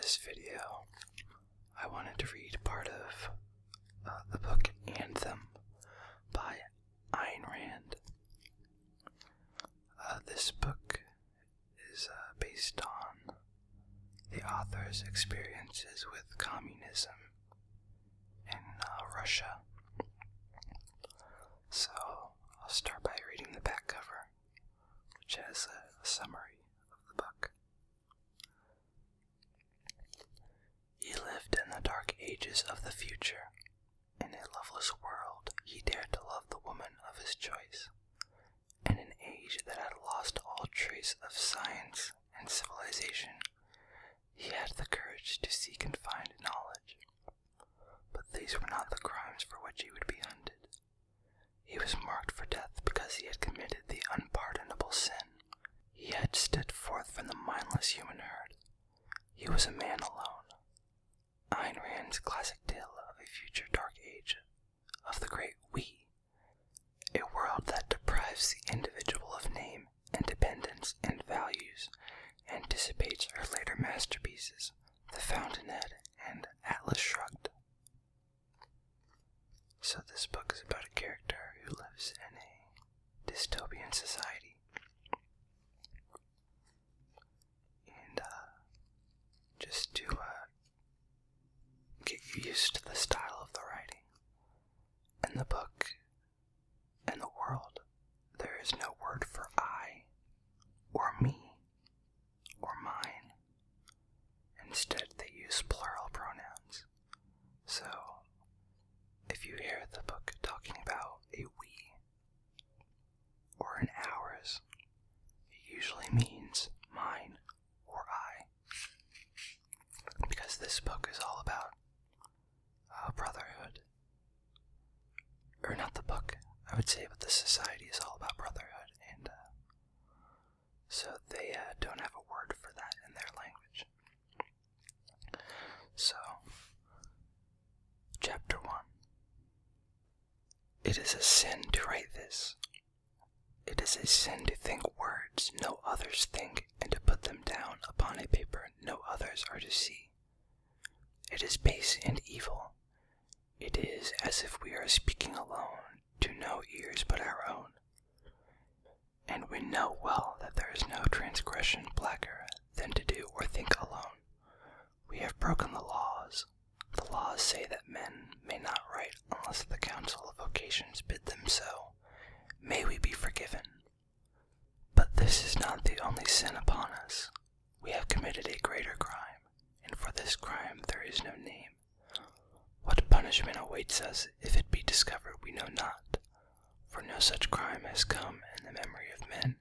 this video, I wanted to read part of the book Anthem by Ayn Rand. This book is based on the author's experiences with communism in Russia. So I'll start by reading the back cover, which has a summary of the book. He lived in the dark ages of the future. In a loveless world, he dared to love the woman of his choice. In an age that had lost all trace of science and civilization, he had the courage to seek and find knowledge. But these were not the crimes for which he would be hunted. He was marked for death because he had committed the unpardonable sin. He had stood forth from the mindless human herd. He was a man alone. Ayn Rand's classic tale of a future dark age, of the great we, a world that deprives the individual of name, independence, and values, anticipates her later masterpieces, The Fountainhead and Atlas Shrugged. So this book is about a character who lives in a dystopian society. And just to get you used to the style of the writing. In the book, in the world, there is no word for I, or me, or mine. Instead, they use plural pronouns. So, if you hear the book talking about a we, or an ours, it usually means mine or I. Because this book is all about brotherhood. Or not the book, I would say, but the society is all about brotherhood, and so they don't have a word for that in their language. So, Chapter 1. It is a sin to write this. It is a sin to think words no others think, and to put them down upon a paper no others are to see. It is base and evil. It is as if we are speaking alone, to no ears but our own. And we know well that there is no transgression blacker than to do or think alone. We have broken the laws. The laws say that men may not write unless the council of vocations bid them so. May we be forgiven. But this is not the only sin upon us. We have committed a greater crime, and for this crime there is no name. What punishment awaits us if it be discovered we know not, for no such crime has come in the memory of men,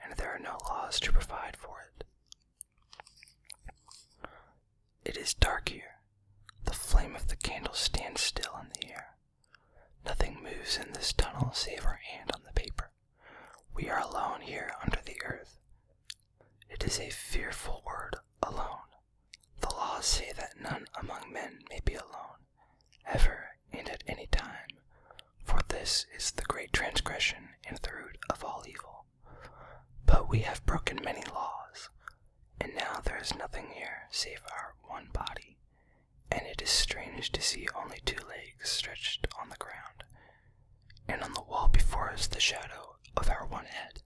and there are no laws to provide for it. It is dark here. The flame of the candle stands still in the air. Nothing moves in this tunnel save our hand on the paper. We are alone here under the earth. It is a fearful word, alone. The laws say that none among men may be alone, ever and at any time, for this is the great transgression and the root of all evil. But we have broken many laws, and now there is nothing here save our one body, and it is strange to see only 2 legs stretched on the ground, and on the wall before us the shadow of our one head.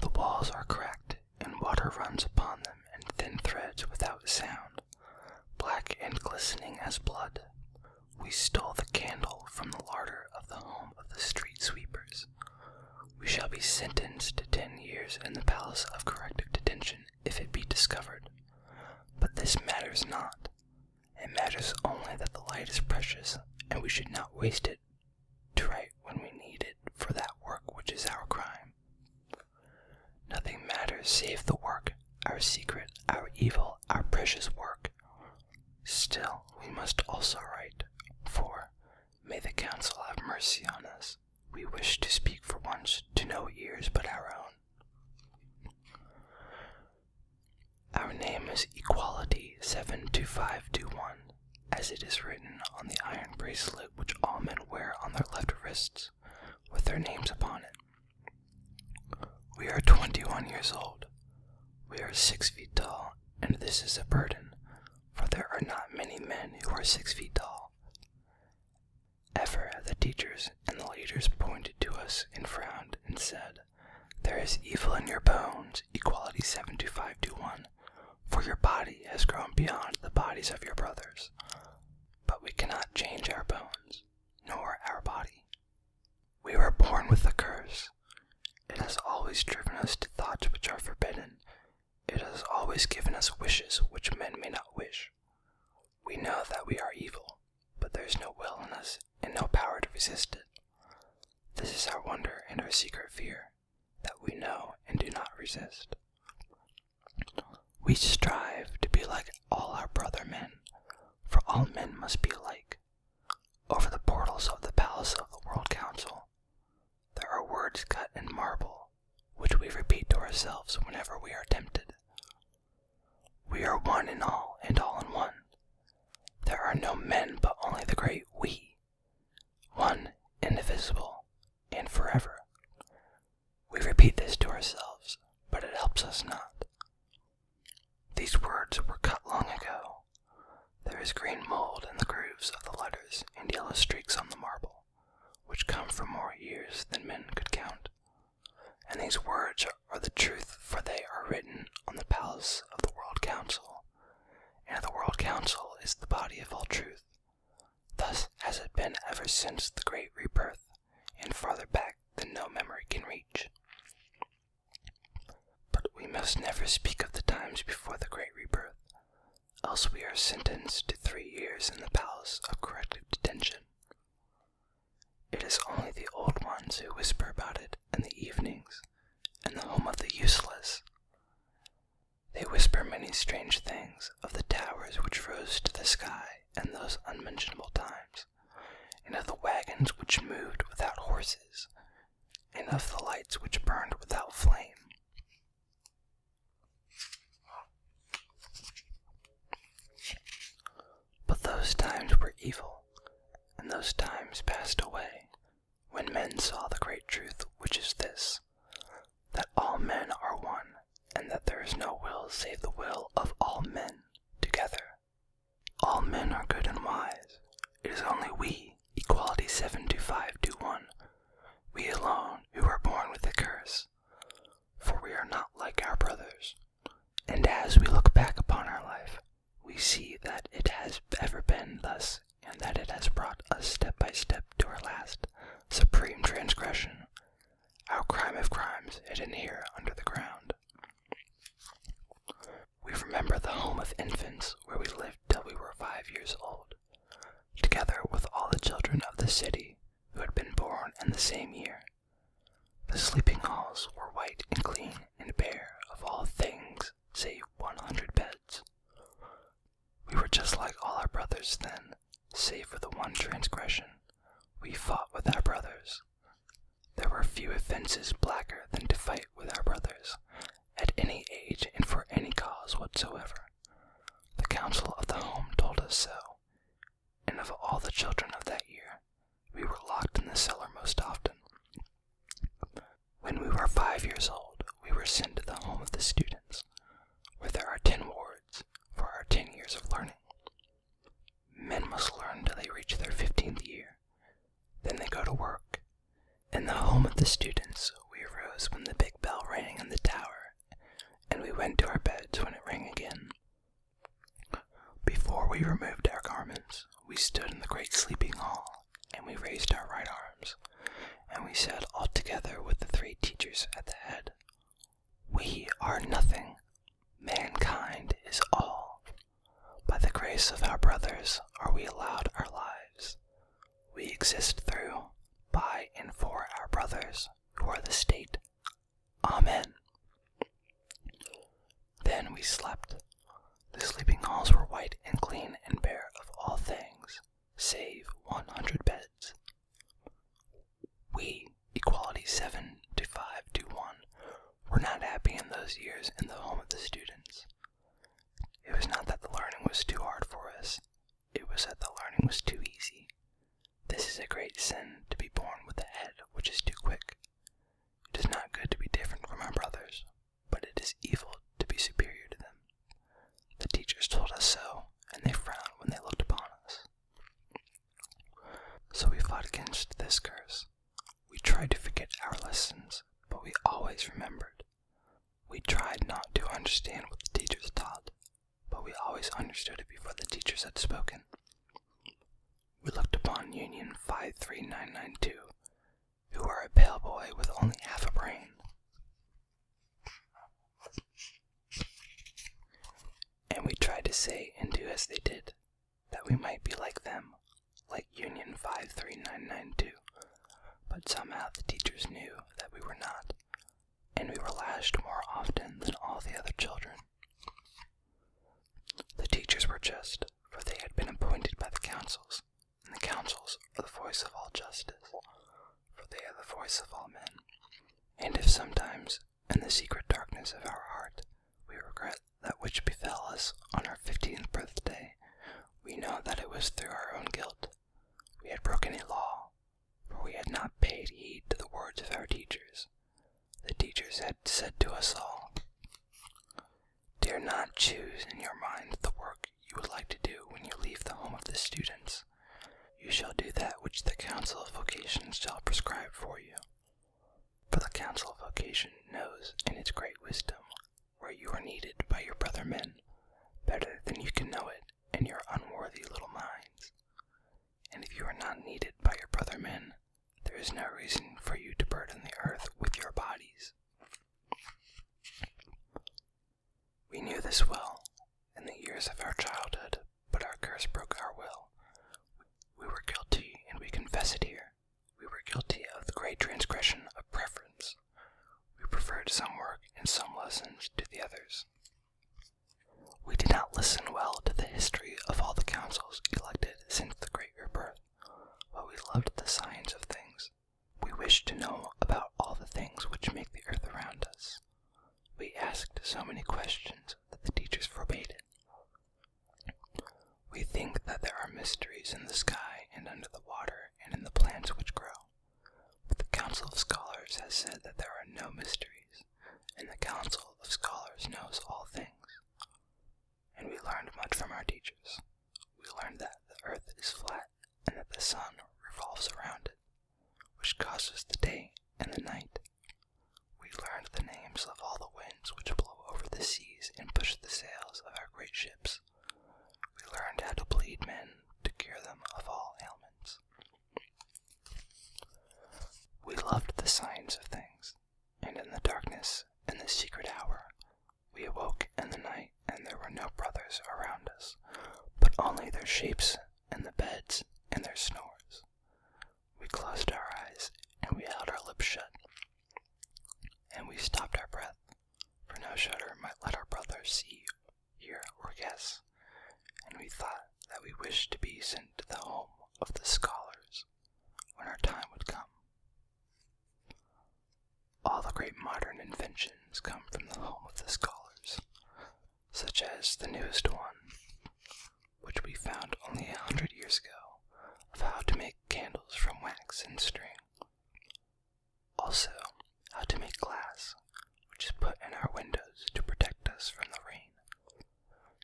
The walls are cracked, and water runs upon them in thin threads without sound, black and glistening as blood. We stole the candle from the larder of the home of the street sweepers. We shall be sentenced to 10 years in the palace of corrective detention if it be discovered. But this matters not. It matters only that the light is precious, and we should not waste it to write when we need it for that work which is our crime. Nothing matters save the work, our secret, our evil, our precious work. Still, we must also write, for, may the council have mercy on us, we wish to speak for once to no ears but our own. Our name is Equality 72521, as it is written on the iron bracelet which all men wear on their left wrists, with their names upon it. We are 21 years old. We are 6 feet tall, and this is a burden, for there are not many men who are 6 feet tall. Ever have the teachers and the leaders pointed to us and frowned and said, "There is evil in your bones," equality 725-1, for your body has grown beyond the bodies of your brothers. But we cannot change our bones, nor our body. We were born with a curse. It has always driven us to thoughts which are forbidden. It has always given us wishes which men may not wish. We know that we are evil, but there is no will in us and no power to resist it. This is our wonder and our secret fear, that we know and do not resist. We strive to be like all our brother men, for all men must be alike. Over the portals of the palace of the World Council, there are words cut in marble, which we repeat to ourselves whenever we are tempted. We are one in all, and all in one. There are no men but only the great we, one, indivisible, and forever. We repeat this to ourselves, but it helps us not. These words were cut long ago. There is green mold in the grooves of the letters and yellow streaks on the marble, which come from more years than men could count. And these words are the truth, for they are written on the palace of the World Council, and the World Council is the body of all truth. Thus has it been ever since the great rebirth, and farther back than no memory can reach. But we must never speak of the times before the great rebirth, else we are sentenced to 3 years in the palace of corrective detention. It is only the old ones who whisper about it in the evenings, in the home of the useless. They whisper many strange things of the towers which rose to the sky in those unmentionable times, and of the wagons which moved without horses, and of the lights which burned without flame. But those times were evil, and those times passed away, when men saw the great truth, which is this, that all men are one, and that there is no will save the will of all men together. All men are good and wise. It is only we, equality 725-1, we alone who are born with a curse, for we are not like our brothers. And as we look back upon our life, we see that it has ever been thus, and that it has brought us step by step to our last, supreme transgression, our crime of crimes hidden here under the ground. We remember the home of infants where we lived till we were 5 years old, together with all the children of the city who had been born in the same year. The sleeping halls were white and clean and bare of all things save 100 beds. We were just like all our brothers then, save for the one transgression. We fought with our brothers. There were few offenses blacker than to fight with our brothers, at any age and for any cause whatsoever. The council of the home told us so, and of all the children of that year, we were locked in the cellar most often. When we were 5 years old, we were sent to the home of the students, where there are 10 wards for our 10 years of learning. Men must learn till they reach their 15th year. Then they go to work. In the home of the students, we arose when the big bell rang in the tower, and we went to our beds when it rang again. Before we removed our garments, we stood in the great sleeping hall, and we raised our right arms, and we said all together with the 3 teachers at the head, "We are nothing. Mankind is all. By the grace of our brothers are we allowed our lives. We exist through, by, and for our brothers, who are the state. Amen." Then we slept. The sleeping halls were white and clean and bare of all things, save 100 beds. We, equality 725-1, were not happy in those years in the home of the students. It was not that the learning was too hard for us. It was that the learning was too easy. This is a great sin, to be born with a head which is too quick. It is not good to be different from our brothers, lessons, but we always remembered. We tried not to understand what the teachers taught, but we always understood it before the teachers had spoken. We looked upon Union 53992, who were a pale boy with only half a brain. And we tried to say and do as they did, that we might be like them, like Union 53992, but somehow the teachers knew that we were not, and we were lashed more often than all the other children. The teachers were just, for they had been appointed by the councils, and the councils are the voice of all justice, for they are the voice of all men. And if sometimes, in the secret darkness of our heart, we regret that which befell us on our 15th birthday, we know that it was through our own guilt. We had broken a law, for we had not paid heed to the words of our teachers. The teachers had said to us all, "Dare not choose in your mind the work you would like to do when you leave the home of the students. You shall do that which the Council of Vocation shall prescribe for you. For the Council of Vocation knows in its great wisdom where you are needed by your brother men, better than you can know it in your unworthy little minds. And if you are not needed by your brother men, there is no reason for you to burden the earth with your bodies." We knew this well in the years of our childhood, but our curse broke our will. We were guilty, and we confess it here. We were guilty of the great transgression of preference. We preferred some work and some lessons to the others. We did not listen well to the history of all the councils elected since the great rebirth, but we loved the science of things. We wished to know about all the things which make the earth around us. We asked so many questions that the teachers forbade it. We think that there are mysteries in the sky and under the water and in the plants which grow. But the Council of Scholars has said that there are no mysteries, and the Council of Scholars knows all things. And we learned much from our teachers. We learned that the earth is flat and that the sun revolves around it, which causes the day and the night. We learned the names of all the winds which blow over the seas and push the sails of our great ships. We learned how to bleed men to cure them of all ailments. We loved the science of things, and in the darkness, in the secret hour, we awoke in the night, and there were no brothers around us, but only their shapes and the beds and their snores. We closed our eyes, and we held our lips shut, and we stopped our breath, for no shudder might let our brothers see, hear, or guess, and we thought that we wished to be sent to the home of the scholars when our time would come. All the great modern inventions come from the home of the scholars, such as the newest one, which we found only 100 years ago, of how to make candles from wax and string. Also, how to make glass, which is put in our windows to protect us from the rain.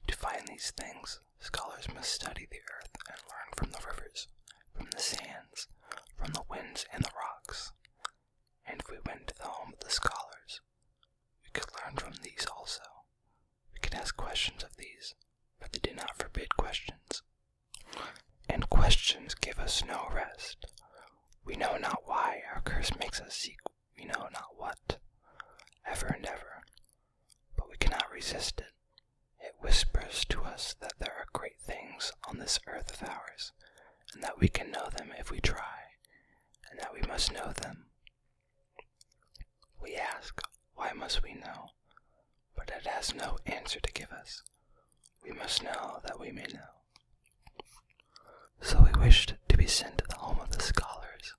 To find these things, scholars must study the earth and learn from the rivers, from the sands, from the winds and the rocks. And if we went to the home of the scholars, we could learn from these also. We could ask questions of these, for they do not forbid questions. And questions give us no rest. We know not why our curse makes us seek we know not what, ever and ever, but we cannot resist it. It whispers to us that there are great things on this earth of ours, and that we can know them if we try, and that we must know them. We ask, why must we know? But it has no answer to give us. We must know that we may know. So we wished to be sent to the home of the scholars.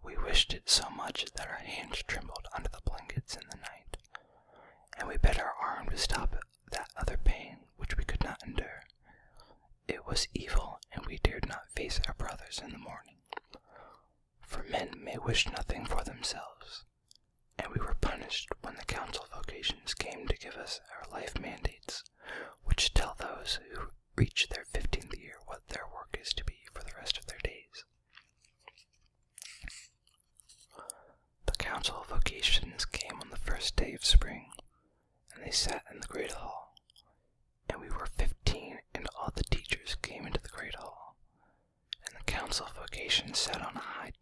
We wished it so much that our hands trembled under the blankets in the night, and we bent our arm to stop that other pain which we could not endure. It was evil, and we dared not face our brothers in the morning. For men may wish nothing for themselves, and we were punished when the Council of Vocations came to give us our life mandates, which tell those who reach their 15th year what their work is to be for the rest of their days. The Council of Vocations came on the first day of spring, and they sat in the great hall. And we were 15, and all the teachers came into the great hall. And the Council of Vocations sat on a high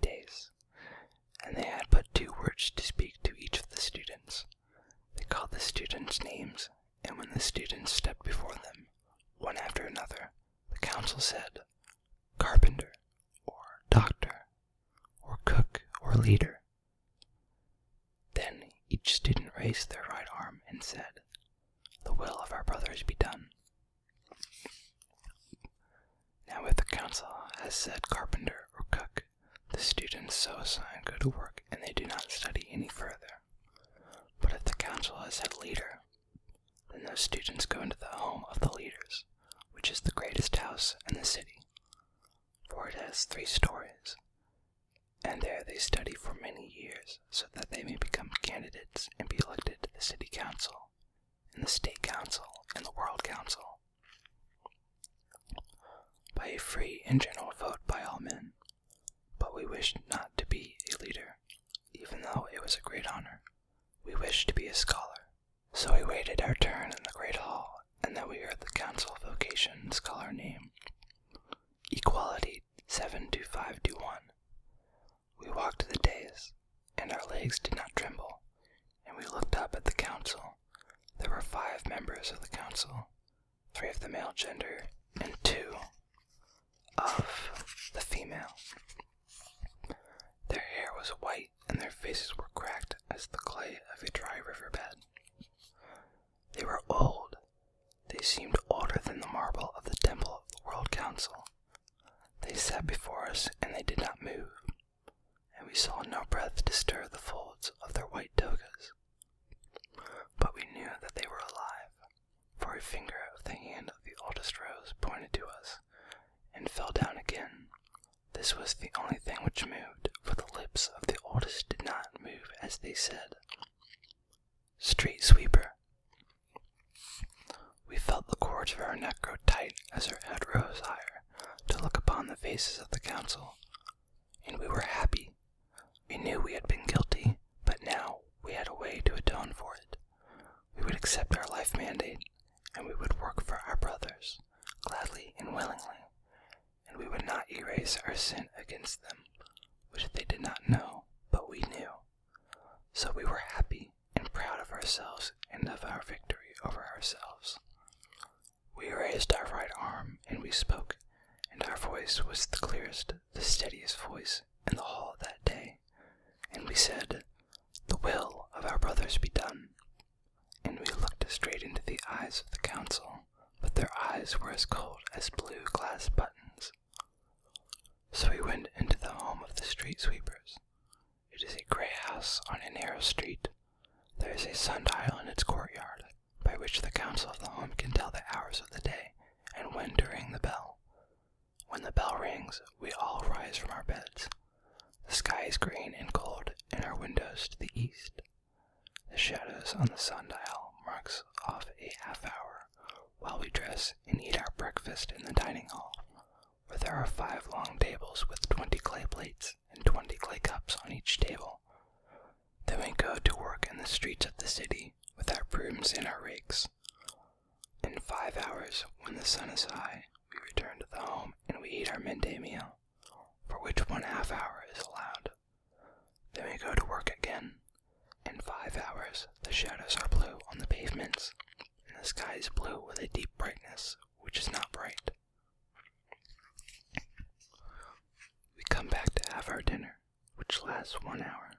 dais, and they had but 2 words to speak to each of the students. They called the students names, and when the students stepped before them, one after another, the council said, "Carpenter," or "Doctor," or "Cook," or "Leader." Then each student raised their right arm and said, "The will of our brothers be done." Now if the council has said carpenter or cook, the students so assigned go to work and they do not study any further. But if the council has said leader, then those students go into the home of the leaders, which is the greatest house in the city, for it has 3 stories, and there they study for many years so that they may become candidates and be elected to the city council, and the state council, and the world council, by a free and general vote by all men. But we wished not to be a leader, even though it was a great honor. We wished to be a scholar. So we waited our turn in the great hall, and then we heard the Council of Vocations call our name. Equality 72521. We walked to the dais, and our legs did not tremble, and we looked up at the council. There were 5 members of the council, 3 of the male gender, and 2 of the female. Their hair was white, and their faces were cracked as the clay of a dry riverbed. They were old. They seemed older than the marble of the temple of the World Council. They sat before us, and they did not move, and we saw no breath to stir the folds of their white togas. But we knew that they were alive, for a finger of the hand of the oldest rose pointed to us, and fell down again. This was the only thing which moved, for the lips of the oldest did not move as they said, "Street sweeper." We felt the cords of our neck grow tight as our head rose higher to look upon the faces of the council, and we were happy. We knew we had been guilty, but now we had a way to atone for it. We would accept our life mandate, and we would work for our brothers, gladly and willingly, and we would not erase our sin against them, which they did not know, but we knew. So we were happy and proud of ourselves and of our victory over ourselves. We raised our right arm, and we spoke, and our voice was the clearest, the steadiest voice in the hall that day. And we said, "The will of our brothers be done." And we looked straight into the eyes of the council, but their eyes were as cold as blue glass buttons. So we went into the home of the street sweepers. It is a gray house on a narrow street. There is a sundial in its courtyard, by which the council of the home can tell the hours of the day and when to ring the bell. When the bell rings, we all rise from our beds. The sky is green and cold, and our windows to the east. The shadows on the sundial marks off a half hour, while we dress and eat our breakfast in the dining hall, where there are 5 long tables with 20 clay plates and 20 clay cups on each table. Then we go to work in the streets of the city with our brooms and our rakes. In 5 hours, when the sun is high, we return to the home and we eat our midday meal, for which 1/2 hour is allowed. Then we go to work again. In 5 hours, the shadows are blue on the pavements, and the sky is blue with a deep brightness, which is not bright. We come back to have our dinner, which lasts 1 hour.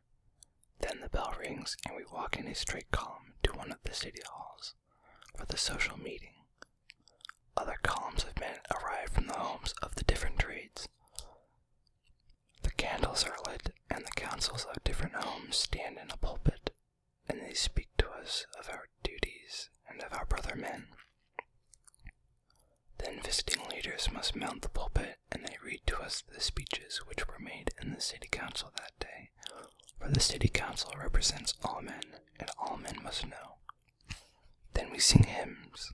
Then the bell rings, and we walk in a straight column to one of the city halls for the social meeting. Other columns of men arrive from the homes of the different trades. The candles are lit, and the councils of different homes stand in a pulpit, and they speak to us of our duties and of our brother men. Then visiting leaders must mount the pulpit, and they read to us the speeches which were made in the city council that day, for the city council represents all men, and all men must know. Then we sing hymns.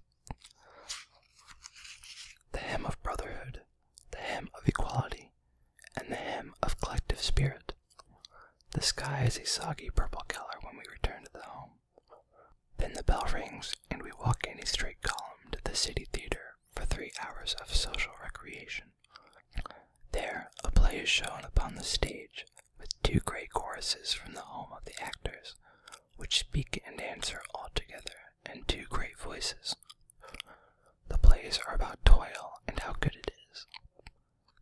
spirit. The sky is a soggy purple color when we return to the home. Then the bell rings, and we walk in a straight column to the city theater for 3 hours of social recreation. There, a play is shown upon the stage, with 2 great choruses from the home of the actors, which speak and answer all together, and 2 great voices. The plays are about toil and how good it is.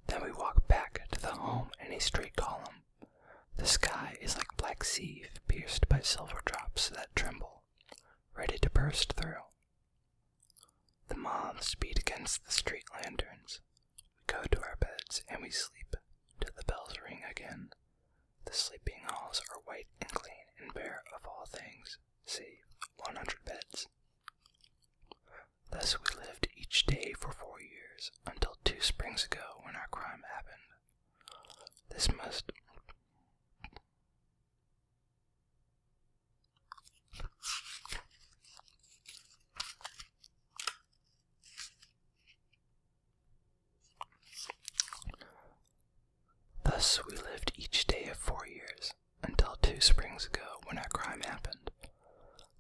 Then we walk back to the home in a straight column. The sky is like black sea pierced by silver drops that tremble, ready to burst through. The moths beat against the street lanterns. We go to our beds and we sleep till the bells ring again. The sleeping halls are white and clean and bare of all things, save 100 beds. Thus we lived each day for 4 years, until 2 springs ago when our crime happened. Thus we lived each day of 4 years, until 2 springs ago when our crime happened.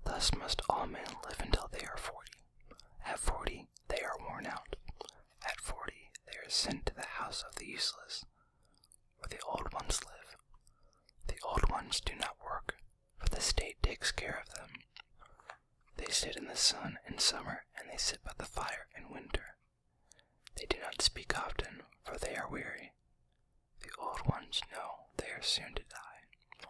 Thus must all men live until they are 40. At 40, they are worn out. At 40, they are sent to the house of the useless, where the old ones live. The old ones do not work, for the state takes care of them. They sit in the sun in summer, and they sit by the fire in winter. They do not speak often, for they are weary. The old ones know they are soon to die.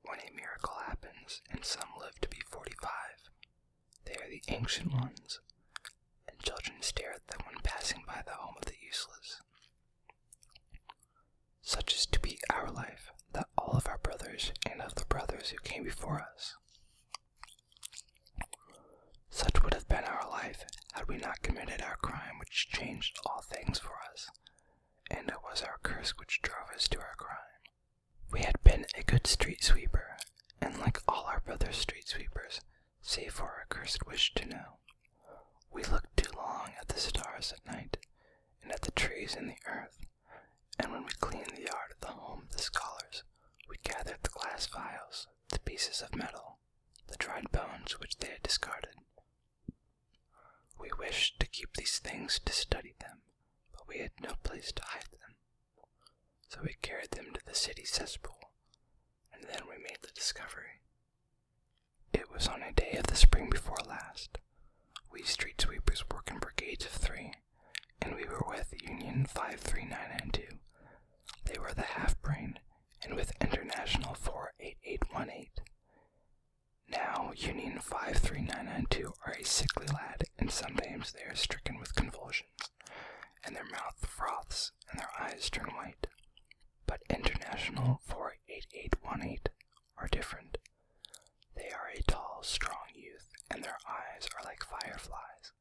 When a miracle happens, and some live to be 45, they are the ancient ones, and children stare at them when passing by the home of the useless. Such is to be our life, that all of our brothers and of the brothers who came before us. Such would have been our life had we not committed our crime which changed all things for us, and it was our curse which drove us to our crime. We had been a good street sweeper, and like all our brother street sweepers, save for our cursed wish to know. We looked too long at the stars at night, and at the trees in the earth, and when we cleaned the yard of the home of the scholars, we gathered the glass vials, the pieces of metal, the dried bones which they had discarded. We wished to keep these things to study them, but we had no place to hide them. So we carried them to the city cesspool, and then we made the discovery. It was on a day of the spring before last. We street sweepers work in brigades of 3, and we were with Union 53992. They were the half-brain, and with International 48818. Now, Union 53992 are a sickly lad, and sometimes they are stricken with convulsions, and their mouth froths, and their eyes turn white. But International 48818 are different. They are a tall, strong youth, and their eyes are like fireflies,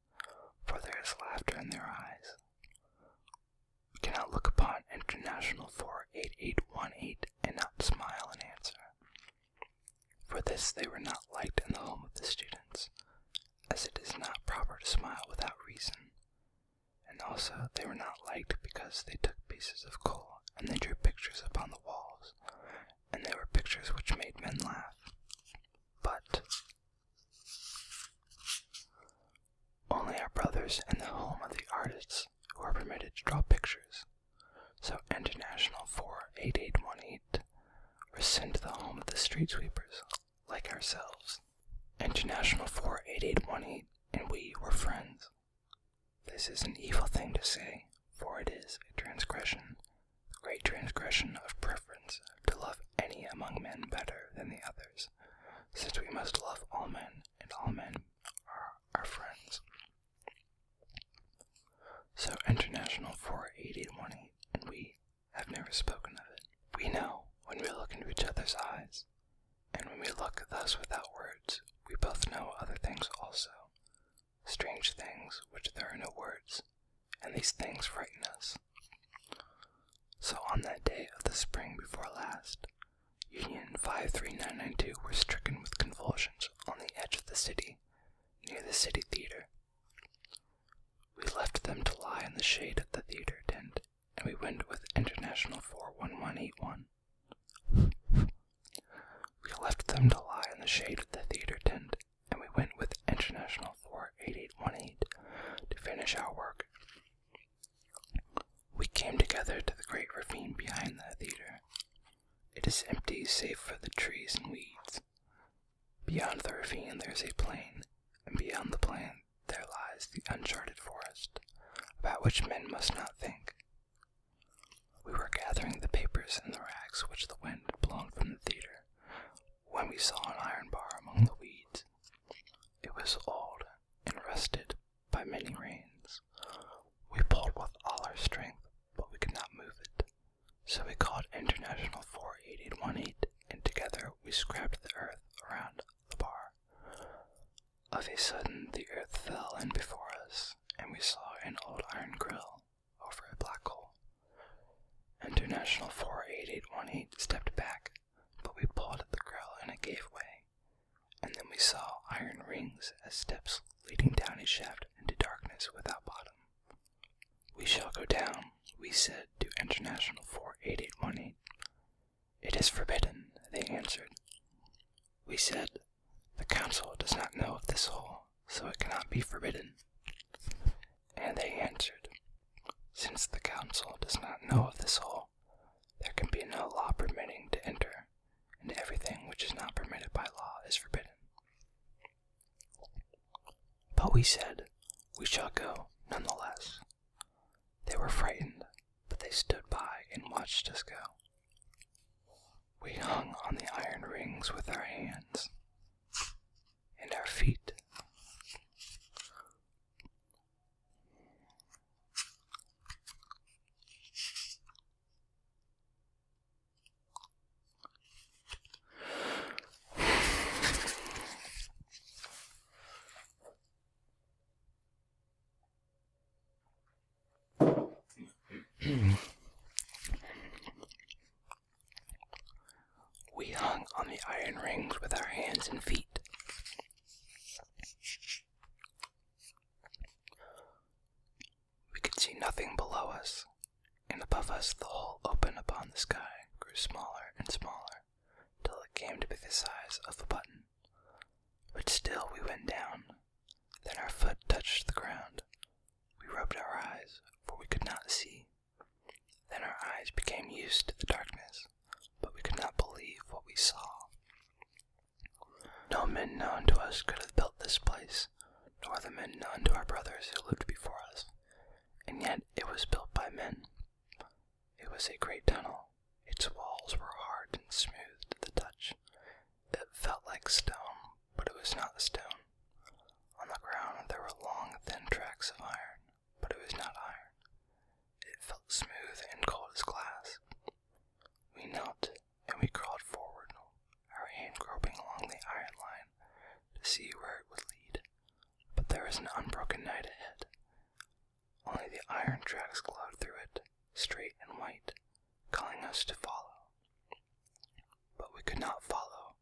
for there is laughter in their eyes. We cannot look upon International 48818 and not smile in answer. For this they were not liked in the home of the students, as it is not proper to smile without reason. And also they were not liked because they took pieces of coal and they drew pictures upon the walls, and they were pictures which made men laugh. But only our brothers in the home of the artists who are permitted to draw pictures. So International 48818 were sent to the home of the street sweepers, like ourselves. International 48818 and we were friends. This is an evil thing to say, for it is a transgression, the great transgression of preference, to love any among men better than the others, since we must love all men, and all men are our friends. So International 48818 and we have never spoken of it. We know when we look into each other's eyes, and when we look thus without words, we both know other things also, strange things which there are no words, and these things frighten us. So on that day of the spring before last, Union 53992 were stricken with convulsions on the edge of the city, near the city theater. We left them to lie in the shade of the theater tent, and we went with International 41181 them to lie in the shade of the theater tent, and we went with International 48818 to finish our work. We came together to the great ravine behind the theater. It is empty save for the trees and weeds. Beyond the ravine there is a plain, and beyond the plain there lies the uncharted forest, about which men must not think. We were gathering the papers and the rags which the wind had blown from the theater, when we saw an iron bar among the weeds. It was old and rusted by many rains. We pulled with all our strength, but we could not move it. So we called International 48818, and together we scraped the earth around the bar. Of a sudden the earth fell in before us, and we saw an old iron grill over a black hole. International 48818 stepped back, but we pulled at the grill and it gave way, and then we saw iron rings as steps leading down a shaft into darkness without bottom. We shall go down, we said to International 48818. It is forbidden, they answered. We said, the council does not know of this hole, so it cannot be forbidden. And they answered, since the council does not know of this hole, there can be no law permitting to enter, and everything which is not permitted by law is forbidden. But we said, we shall go nonetheless. They were frightened, but they stood by and watched us go. We hung on the iron rings with our hands and our feet. We hung on the iron rings with our hands and feet. We could see nothing below us, and above us the hole open upon the sky grew smaller and smaller, till it came to be the size of a button. But still we went down. Then our foot touched the ground. We rubbed our eyes, for we could not see. Then our eyes became used to the darkness, but we could not believe what we saw. No men known to us could have built this place, nor the men known to our brothers who lived before us, and yet it was built by men. It was a great tunnel. Its walls were hard and smooth to the touch. It felt like stone, but it was not stone. On the ground there were long, thin tracks of iron, but it was not iron. It felt smooth and cold as glass. We knelt, and we crawled forward, our hand groping along the iron line to see where it would lead. But there was an unbroken night ahead. Only the iron tracks glowed through it, straight and white, calling us to follow. But we could not follow,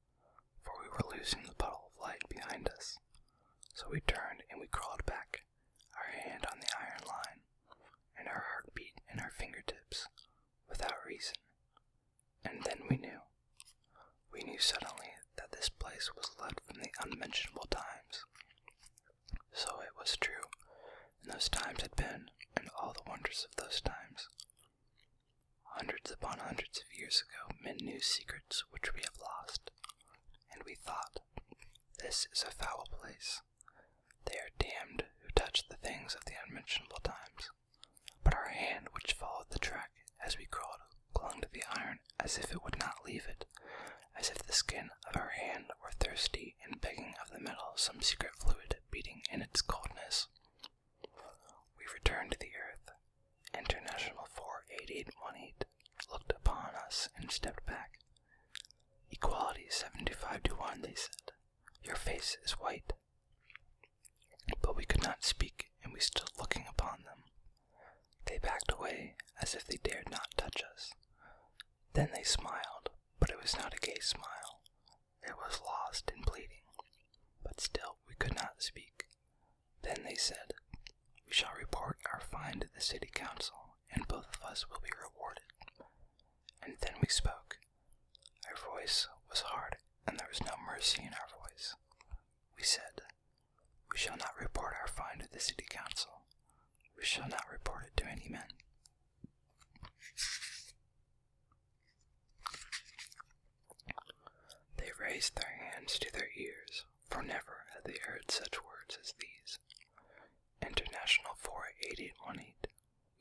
for we were losing the puddle of light behind us. So we turned and we crawled back, our hand on the iron line, and our heart beat in our fingertips, without reason. And then we knew. We knew suddenly that this place was led from the unmentionable times. So it was true, and those times had been, and all the wonders of those times. Hundreds upon hundreds of years ago, men knew secrets which we have lost, and we thought, this is a foul place. They are damned who touch the things of the unmentionable times. But our hand, which followed the track as we crawled, clung to the iron as if it would not leave it, as if the skin of our hand were thirsty and begging of the metal some secret fluid beating in its coldness. We returned to the earth. International 48818 looked upon us and stepped back. Equality 75-1, they said. Your face is white. But we could not speak, and we stood looking upon them. They backed away, as if they dared not touch us. Then they smiled, but it was not a gay smile. It was lost in pleading. But still we could not speak. Then they said, we shall report our find to the city council, and both of us will be rewarded. And then we spoke. Our voice was hard, and the there was no mercy in our voice. We said, "We shall not report our find to the city council. We shall not report it to any men." They raised their hands to their ears, for never had they heard such words as these. "International 48818,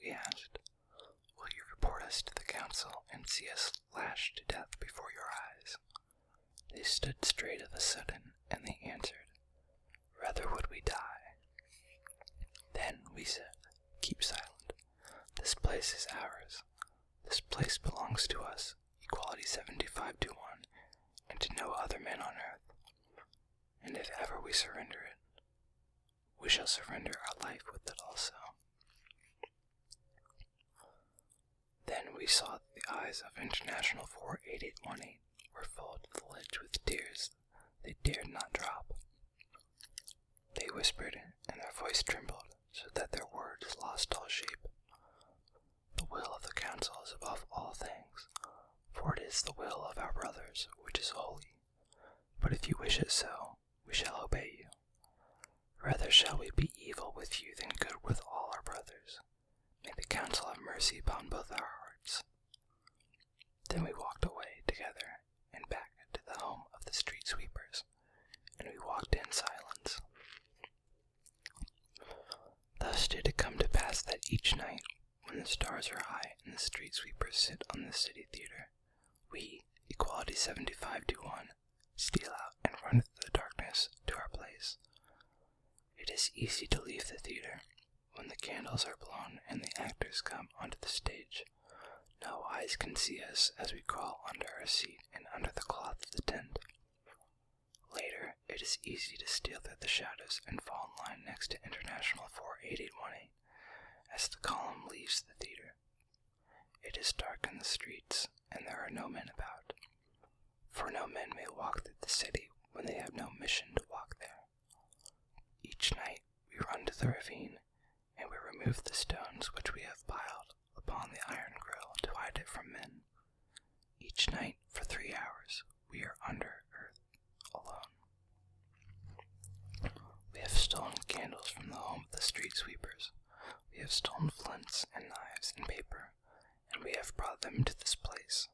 we asked, will you report us to the council and see us lashed to death before your eyes?" They stood straight of a sudden, and they answered, "Rather would we die." Then we said, "Keep silent. This place is ours. This place belongs to us, equality 75-1, and to no other man on earth. And if ever we surrender it, we shall surrender our life with it also." Then we saw that the eyes of International 48818 were full to the lids with tears they dared not drop. They whispered, and their voice trembled, so that their words lost all shape. "The will of the council is above all things, for it is the will of our brothers, which is holy. But if you wish it so, we shall obey you. Rather shall we be evil with you than good with all our brothers. May the council have mercy upon both our hearts." Then we walked away together and back to the home of the street sweepers, and we walked in silence. Thus did it come to pass that each night, when the stars are high and the street sweepers sit on the city theater, we, equality 75-1, steal out and run through the darkness to our place. It is easy to leave the theater when the candles are blown and the actors come onto the stage. No eyes can see us as we crawl under our seat and under the cloth of the tent. Later, it is easy to steal through the shadows and fall in line next to International 48818 as the column leaves the theater. It is dark in the streets, and there are no men about, for no men may walk through the city when they have no mission to walk there. Each night we run to the ravine, and we remove the stones which we have piled upon the iron grill to hide it from men. Each night for 3 hours we are under earth alone. We have stolen candles from the home of the street sweepers. We have stolen flints and knives and paper, and we have brought them to this place.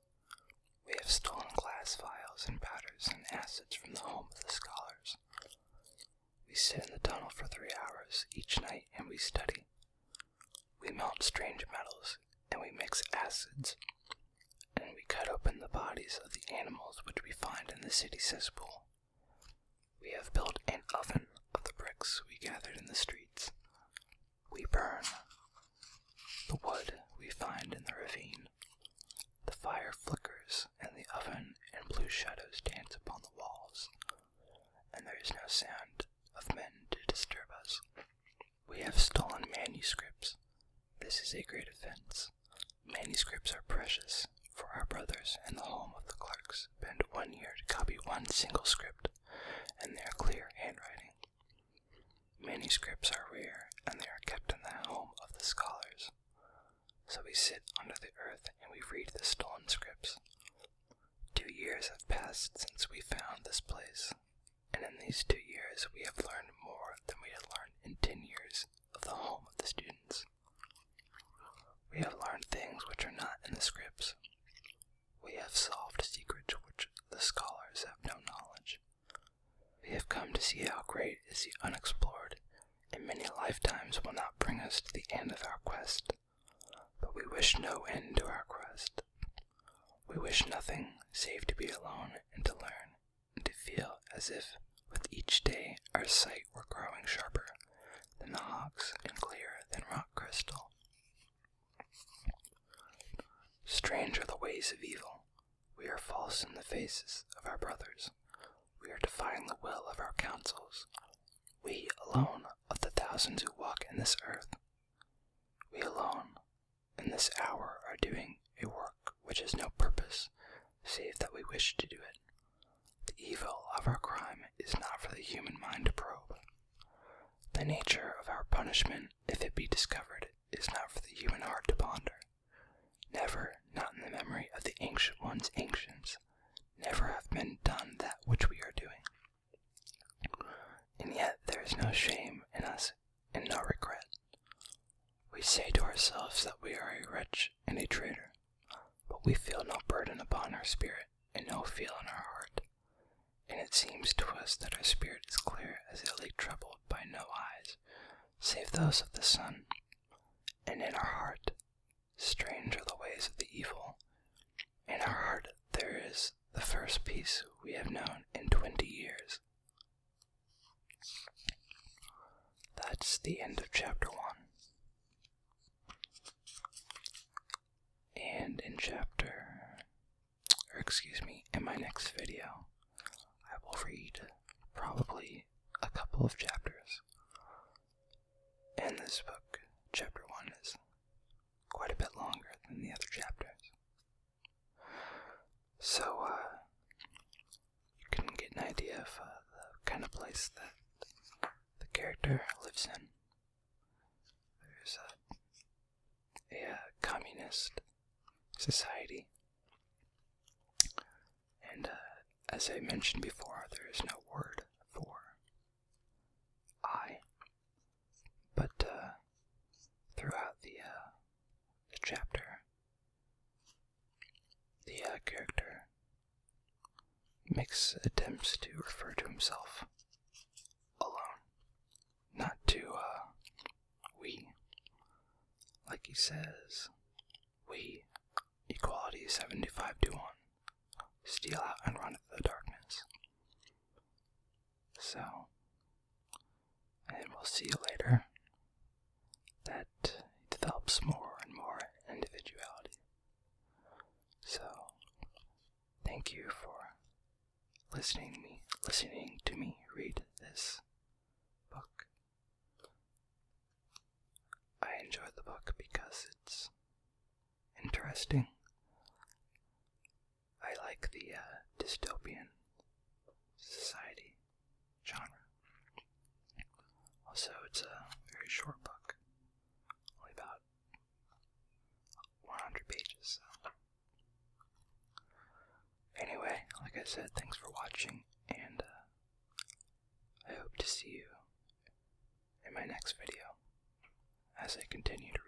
We have stolen glass vials and powders and acids from the home of the scholars. We sit in the tunnel for 3 hours each night and we study. We melt strange metals, and we mix acids, and we cut open the bodies of the animals which we find in the city cesspool. We have built an oven of the bricks we gathered in the streets. We burn the wood we find in the ravine. The fire flickers in the oven, and blue shadows dance upon the walls, and there is no sound of men to disturb us. We have stolen manuscripts. This is a great offense. Manuscripts are precious, for our brothers in the home of the clerks spend 1 year to copy one single script, and they are clear handwriting. Manuscripts are rare, and they are kept in the home of the scholars. So we sit under the earth and we read the stolen scripts. 2 years have passed since we found this place, and in these 2 years we have learned more than we had learned in 10 years of the home of the students. We have learned things which are not in the scripts. We have solved secrets which the scholars have no knowledge. We have come to see how great is the unexplored, and many lifetimes will not bring us to the end of our quest. But we wish no end to our quest. We wish nothing save to be alone and to learn, and to feel as if with each day our sight were growing sharper than the hawk's and clearer than rock crystal. Strange are the ways of evil. We are false in the faces of our brothers. We are defying the will of our councils. We alone of the thousands who walk in this earth. We alone in this hour are doing a work which has no purpose, save that we wish to do it. The evil of our crime is not for the human mind to probe. The nature of our punishment, if it be discovered, is not for the human heart to ponder. Never, not in the memory of the ancient ones' ancients, never have men done that which no shame in us and no regret. We say to ourselves that we are a wretch and a traitor, but we feel no burden upon our spirit and no fear in our heart. And it seems to us that our spirit is clear as a lake troubled by no eyes, save those of the sun. And in our heart, strange are the ways of the evil. In our heart there is the first peace we have known in 20 years. That's the end of chapter 1. And in my next video, I will read probably a couple of chapters. And this book, chapter 1, is quite a bit longer than the other chapters. So, you can get an idea of the kind of place that the character lives in. There's a communist society. And as I mentioned before, there is no word for I. But throughout the chapter, the character makes attempts to refer to himself alone, not to we. Like he says, we, equality 75-1, steal out and run into the darkness. So, and we'll see later that he develops more and more individuality. So, thank you for listening to me read this book. I enjoyed the book because it's interesting. I like the dystopian society genre. Also, it's a very short book, only about 100 pages. So. Anyway, like I said, thanks for watching, and I hope to see you in my next video as I continue to